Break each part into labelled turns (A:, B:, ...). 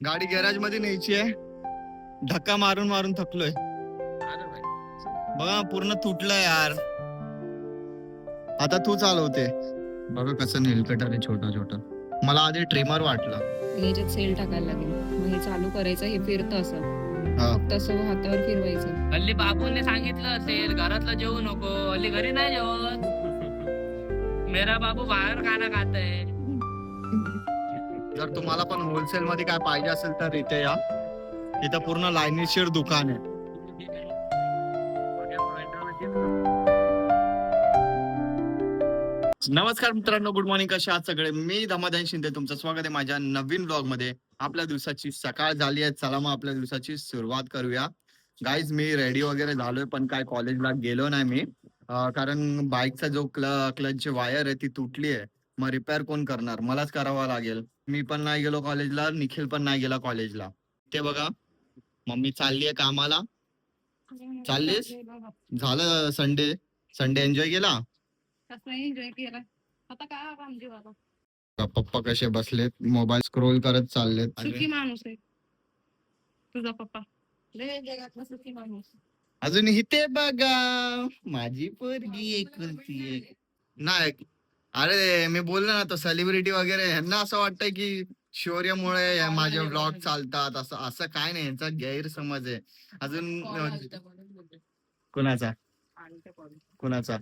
A: गाडी गॅरेज मध्ये न्यायची आहे. धक्का मारून मारून थकलोय. बघा पूर्ण तुटलंय यार. आता तू चालवते. बघा कसं नेल कटर आहे छोटा छोटा. मला आधी ट्रिमर वाटलं.
B: याच्यात सेल टाकायला लागेल. मग हे चालू करायचं. हे फिरतं असं.
A: हा.
B: फक्त असं हातावर फिरवायचं.
C: हल्ली बाबूने सांगितलं असेल घरातलं जेवू नको. हल्ली घरी नाही जेवत. मेरा बाबू बाहेर खाना खाताय.
A: जर तुम्हाला पण होलसेल मध्ये काय पाहिजे असेल तर इथे या. इथं पूर्ण लाईनीशीर दुकान आहे. नमस्कार मित्रांनो, गुड मॉर्निंग. कशा आहात सगळे? मी धमादान शिंदे, तुमचं स्वागत आहे माझ्या नवीन ब्लॉग मध्ये. आपल्या दिवसाची सकाळ झाली आहे. चला मग आपल्या दिवसाची सुरुवात करूया. गाईज मी रेडी वगैरे झालोय, पण काय कॉलेजला गेलो नाही मी. कारण बाईकचा जो क्लचची वायर आहे ती तुटली आहे. मग रिपेअर कोण करणार? मलाच करावा लागेल. मी पण नाही गेलो कॉलेजला, निखिल पण नाही गेला कॉलेजला. ते बघा मम्मी चालली आहे कामाला. चाललीस? झालं संडे एन्जॉय केला?
B: एन्जॉय केला. आता काय काम जीवाला.
A: पप्पा कसे बसलेत, मोबाईल स्क्रोल करत चाललेत.
B: सुखी माणूस आहे तुझा पप्पा. जगातला सुखी माणूस.
A: अजून इथे बघा माझी पोरगी एकुलती एक. नाही, अरे मी बोललो ना, तो सेलिब्रिटी वगैरे ह्यांना असं वाटतंय की शौर्यमुळे माझे व्लॉग चालतात. असं असं काय नाही, यांचा गैरसमज आहे. अजून कुणाचा कुणाचा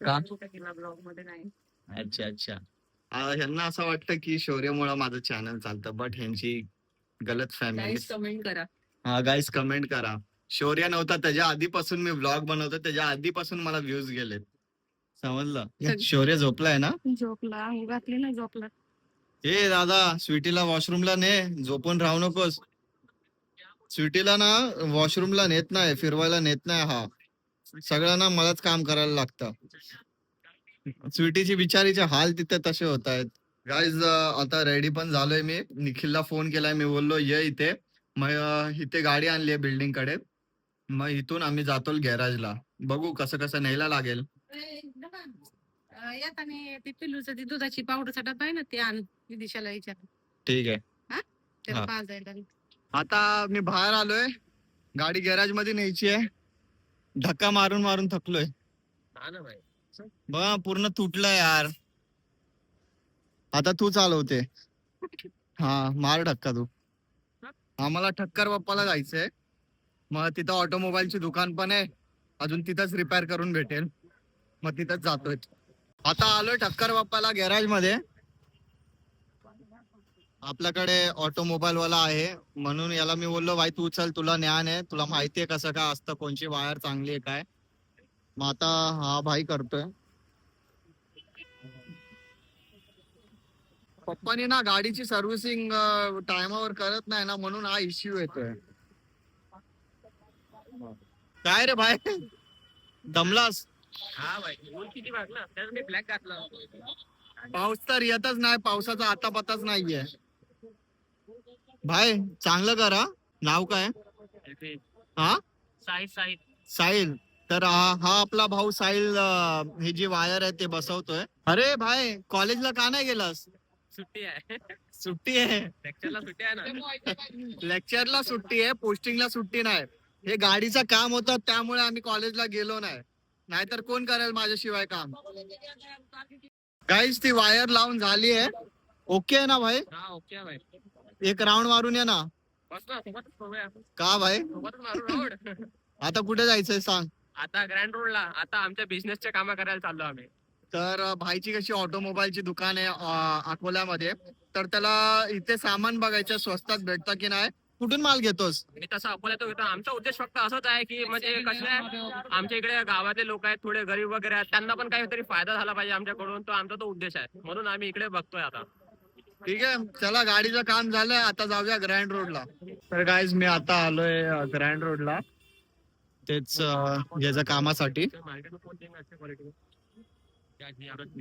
A: का? अच्छा अच्छा. ह्यांना असं वाटतं की शौर्यमुळे माझं चॅनल चालतं, बट ह्यांची गलत फॅमिली.
B: कमेंट करा.
A: हा गाईस, कमेंट करा. शौर्य नव्हता त्याच्या आधीपासून मी व्लॉग बनवतो, त्याच्या आधीपासून मला व्ह्यूज गेलेत. समजलं? शौर्य झोपलाय ना?
B: झोपला. घातली ना झोपला.
A: ए दादा, स्वीटीला वॉशरूमला ने. झोपून राहू नकोस. स्वीटीला ना वॉशरूमला नेत नाही, फिरवायला नेत नाही. हा सगळं ना मलाच काम करायला लागतं. स्वीटीची बिचारीचे हाल तिथे तसे होत आहेत. गाईज आता रेडी पण झालोय मी. निखिलला फोन केलाय, मी बोललो ये इथे. मग इथे गाडी आणली आहे बिल्डिंग कडे. मग इथून आम्ही जातो गॅरेजला. बघू कसं कसं न्यायला लागेल.
B: येताना ते पिल्लूचं ती दुधाची पावडरचा डबा आहे ना, ते आण दिशाला विचार.
A: ठीक आहे.
B: त्याला
A: हा.
B: पाजायला.
A: आता मी बाहेर आलोय. गाडी गॅरेज मध्ये न्यायची आहे. धक्का मारून मारून थकलोय. बघ पूर्ण तुटलंय यार. आता तू चालवते. हा मार धक्का तू. आम्हाला ठक्कर बाप्पाला जायचंय. मग तिथं ऑटोमोबाईलची दुकान पण आहे. अजून तिथंच रिपेअर करून भेटेल. मग तिथंच जातोय. आता आलोय ठक्कर बाप्पाला गॅरेज मध्ये. आपल्याकडे ऑटोमोबाईल वाला आहे, म्हणून याला मी बोललो भाई तू चल, तुला ज्ञान आहे, तुला माहितीये कसं काय असतं, कोणची वायर चांगली आहे काय. मग आता हा भाई करतोय. पप्पानी ना गाडीची सर्व्हिसिंग टायमावर करत नाही ना, म्हणून हा इश्यू येतोय. काय रे भाई, दमलास?
C: हा भाई, ऊन किती वागला. त्यात मी ब्लॅक घातला.
A: पाऊस तर येतच नाही, पावसाचा आता पताच नाहीये. भाई चांगलं करा. नाव काय? हा
C: साहिल.
A: साहिल. तर हा आपला भाऊ साहिल ही जी वायर आहे ते बसवतोय. अरे भाई कॉलेजला का नाही गेलास?
C: सुट्टी आहे.
A: सुट्टी आहे.
C: लेक्चरला सुट्टी आहे ना.
A: लेक्चरला सुट्टी आहे, पोस्टिंगला सुट्टी नाही. हे गाडीचं काम होतं त्यामुळे आम्ही कॉलेजला गेलो नाही. नाहीतर कोण करेल माझ्याशिवाय काम. गाईस ती वायर लावून झाली आहे. ओके आहे ना भाई?
C: हा ओके भाई.
A: एक राऊंड मारून ये ना. का भाई? आता कुठे जायचंय सांग?
C: आता ग्रँड रोडला. आता आमच्या बिझनेसच्या कामं करायला चाललो आम्ही.
A: तर भाईची कशी ऑटोमोबाईलची दुकान आहे अकोल्यामध्ये. तर त्याला इथे सामान बघायचं स्वस्तात भेटतं की नाही. कुठून माल घेतोस?
C: मी तसा अकोल्यात घेतो. आमचा उद्देश फक्त असंच आहे की म्हणजे कसं आहे, आमच्या इकडे गावातले लोक आहेत थोडे गरीब वगैरे आहेत, त्यांना पण काहीतरी फायदा झाला पाहिजे आमच्याकडून. तो आमचा तो उद्देश आहे, म्हणून आम्ही इकडे बघतोय आता.
A: ठीक आहे, चला गाडीचं काम झालंय, आता जाऊया ग्रँड रोडला. तर गाईज मी आता आलोय ग्रँड रोडला, तेच याच्या कामासाठी.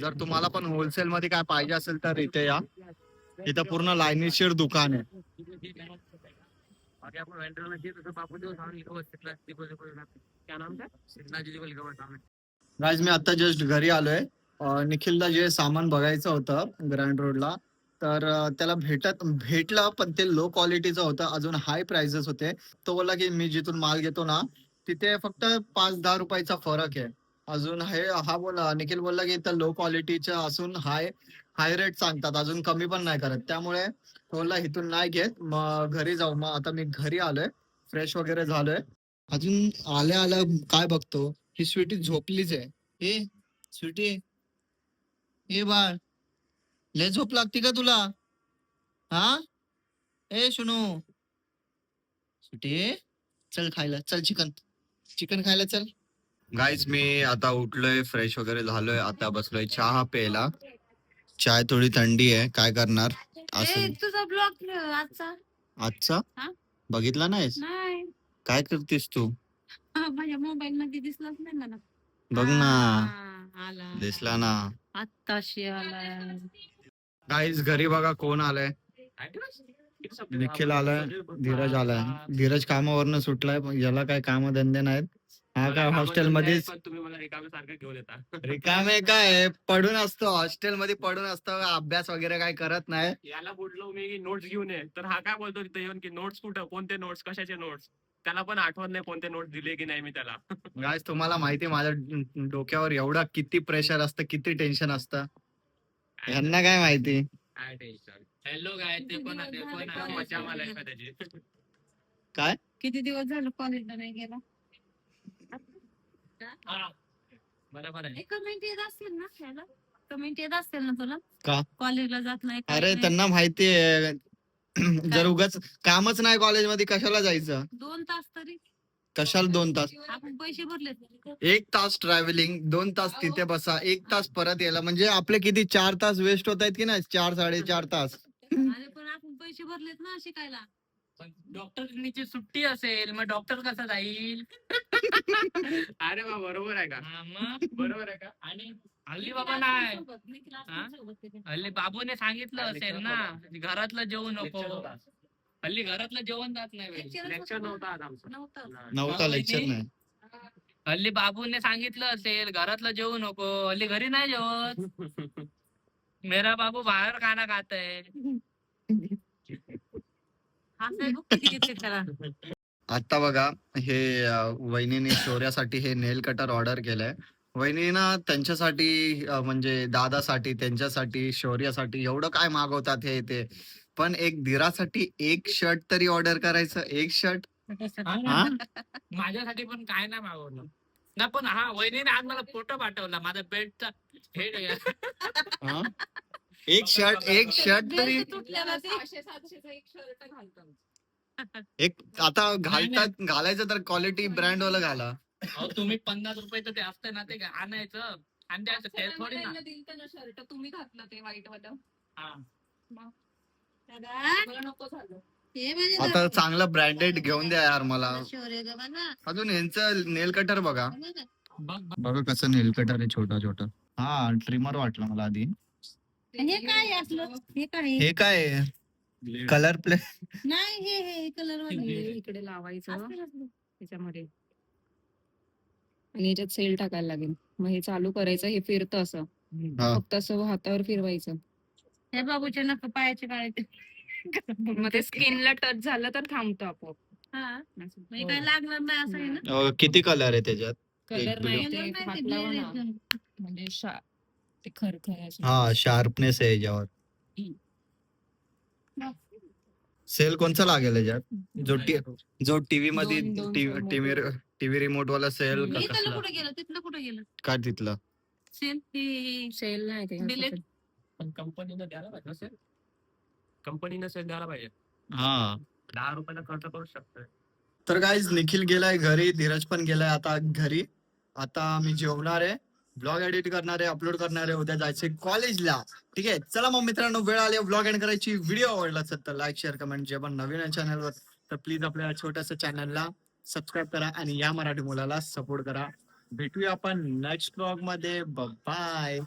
A: जर तुम्हाला पण होलसेल मध्ये काय पाहिजे असेल तर इथे या. इथं पूर्ण लाईनीशीर दुकान आहे. गाईज मी आता जस्ट घरी आलोय. निखिलला जे सामान बघायचं होतं ग्रँड रोडला, तर त्याला भेटलं पण ते लो क्वालिटीचं होतं, अजून हाय प्राइसेस होते. तो बोलला की मी जिथून माल घेतो ना तिथे फक्त 5-10 रुपयाचा फरक आहे. अजून हा बोला निखिल बोलला की इथं लो क्वालिटीचं असून हाय हाय रेट सांगतात, अजून कमी पण नाही करत. त्यामुळे तो बोलला इथून नाही घेत, मग घरी जाऊ. मग आता मी घरी आलोय, फ्रेश वगैरे झालोय. अजून आल्या आल्या काय बघतो, ही स्वीटी झोपलीच आहे. ए स्वीटी, ए बाळ, लय झोप लागते का तुला? हा, ए सुनू, स्वीटी, चल खायला, चल चिकन चिकन खायला चल. गाईज मी आता उठलोय, फ्रेश वगैरे झालोय, आता बसलोय चहा प्यायला. चाय थोडी थंडी आहे, काय करणार असं.
B: तुझा ब्लॉग आजचा
A: आजचा
B: हा?
A: बघितला नाहीस?
B: नाही
A: काय करतेस तू?
B: माझ्या मोबाईल मध्ये दिसलाच नाही मला.
A: बघ ना,
B: आला
A: दिसला ना.
B: आत्ताशी आला.
A: गाईज घरी बघा कोण आलंय. निखिल आलाय, धीरज आलाय. धीरज कामावरनं सुटलाय, पण याला काय काम धंदे नाहीत. हा काय हॉस्टेल मध्येच
C: तुम्ही मला रिकामे सारखं घेऊन येता.
A: रिकामे काय पडून असतो, हॉस्टेल मध्ये पडून असतो, अभ्यास वगैरे काय करत नाही.
C: याला बोललो मी नोट्स घेऊन ये, तर हा काय बोलतो तिथे येऊन की नोट्स कुठं, कोणते नोट्स, कशाचे नोट्स. त्याला पण आठवत नाही कोणते नोट्स दिले की नाही मी त्याला.
A: गाईज तुम्हाला माहिती आहे माझ्या डोक्यावर एवढा किती प्रेशर असतं, किती टेन्शन असतं, यांना काय माहिती.
C: काय टेन्शन. हॅलो काय ते पण मजा मला आहे का त्याची.
A: काय
B: किती दिवस झालं कॉलेजला नाही गेला?
C: बरोबर आहे.
B: कमेंट येत असतील ना त्याला, कमेंट येत असतील ना तुला
A: का?
B: कॉलेजला जात नाही काय
A: अरे
B: नाही?
A: त्यांना माहितीये जर उगाच कामच नाही कॉलेजमध्ये कशाला जायचं.
B: 2 तास तरी
A: कशाला 2 तास?
B: आपण पैसे भरले.
A: 1 तास ट्रॅव्हलिंग, 2 तास तिथे बसा, 1 तास परत यायला, म्हणजे आपले किती 4 तास वेस्ट होत आहेत की नाही, 4-4.5 तास.
B: अरे पण आपण पैसे भरलेत ना शिकायला.
C: डॉक्टरची सुट्टी असेल मग डॉक्टर कसा जाईल. अरे वा बरोबर आहे का. मग बरोबर आहे का. आणि हल्ली बाबा नाही, हल्ली बाबूने सांगितलं असेल ना घरातलं जेवण नको. हल्ली घरातलं जेवण जात नाही. लेक्चर नव्हता आज आमचा.
A: नव्हता लेक्चर नाही.
C: हल्ली बाबूने सांगितलं असेल घरातलं जेवू नको, हल्ली घरी नाही जेवत. मेरा बाबू बाहेर खाना खात है.
A: आता बघा हे वहिनीने शौर्यासाठी हे नेल कटर ऑर्डर केलंय. वहिनीनं त्यांच्यासाठी म्हणजे दादासाठी, त्यांच्यासाठी, शौर्यासाठी एवढं काय मागवतात हे ते, पण एक धीरासाठी एक शर्ट तरी ऑर्डर करायचं. एक शर्ट
C: माझ्यासाठी पण काय नाही मागवलं ना. पण हा वहिनीने आज मला फोटो पाठवला माझा बेल्टचा हेड.
A: एक शर्ट तरी एक आता घालायचं तर क्वालिटी ब्रँड वाला घाला.
C: तुम्ही 50 रुपये तर ते असतं ना ते आणायचं आणि द्यायचं. ते थोडी ना
B: शर्ट तुम्ही घातलं ते व्हाईट वाला. नको झालं.
A: आता चांगलं ब्रँडेड घेऊन द्या यार मला. अजून यांचं नेल कटर बघा, बघा कसं नेल कटर आहे, छोटा छोटा. हा ट्रिमर वाटलं मला आधी.
B: हे काय असलं, हे काय
A: हे काय कलर प्ले
B: नाही, हे कलर इकडे लावायचं त्याच्यामध्ये आणि याच्यात सेल टाकायला लागेल. मग हे चालू करायचं, हे फिरतं असं, फक्त असं हातावर फिरवायचं. हे बाबूच्या नख पायाचे काढायचे, मग ते स्किनला टच झालं तर थांबतो आपोआप. हा म्हणजे काय लागणार नाही असं आहे ना.
A: किती कलर आहे त्याच्यात?
B: कलर नाही ते हात लावा ना, म्हणजे ते खरखर
A: हा शार्पनेस आहे याच्यावर. सेल कोणचा लागेल याच्यात? जो टीव्ही मध्ये टीव्ही रिमोट वाला सेल कसला?
B: कुठे गेलं तिथलं, कुठे गेलं
A: काय तिथलं
B: सेल? सेल नाही ते डिलीट.
C: पण कंपनीनं द्यायला पाहिजे सेल. कंपनीनं सेल द्यायला पाहिजे.
A: हा
C: 10 रुपयाला खर्च करू शकतोय.
A: तर गाईज निखिल गेलाय घरी, धीरज पण गेलाय आता घरी. आता मी जेवणार आहे, ब्लॉग एडिट करणार आहे, अपलोड करणार आहे, उद्या जायचंय कॉलेजला. ठीक आहे, चला मग मित्रांनो, वेळ आली ब्लॉग एंड करायची. व्हिडिओ आवडला असेल तर लाईक, शेअर, कमेंट. जे पण नवीन आहे चॅनलवर तर प्लीज आपल्या छोट्याशा चॅनलला सबस्क्राईब करा आणि या मराठी मुलाला सपोर्ट करा. भेटूया आपण नेक्स्ट ब्लॉग मध्ये. बाय.